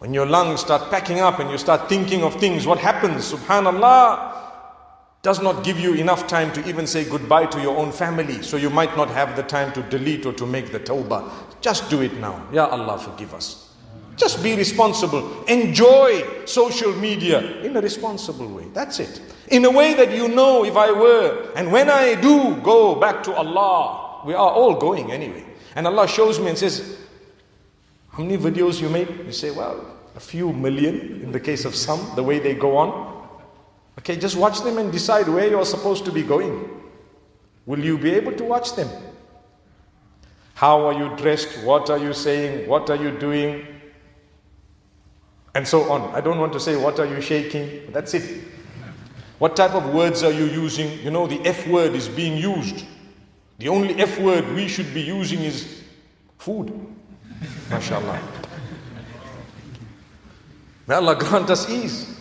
When your lungs start packing up and you start thinking of things, what happens? Subhanallah, does not give you enough time to even say goodbye to your own family. So you might not have the time to delete or to make the tawbah. Just do it now. Ya Allah, forgive us. Just be responsible. Enjoy social media in a responsible way. That's it. In a way that you know, if I were, and when I do go back to Allah, we are all going anyway. And Allah shows me and says, how many videos you made? You say, well, a few million in the case of some, the way they go on. Okay, just watch them and decide where you're supposed to be going. Will you be able to watch them? How are you dressed? What are you saying? What are you doing? And so on. I don't want to say what are you shaking. That's it. What type of words are you using? You know, the F word is being used. The only F word we should be using is food. MashaAllah. May Allah grant us ease.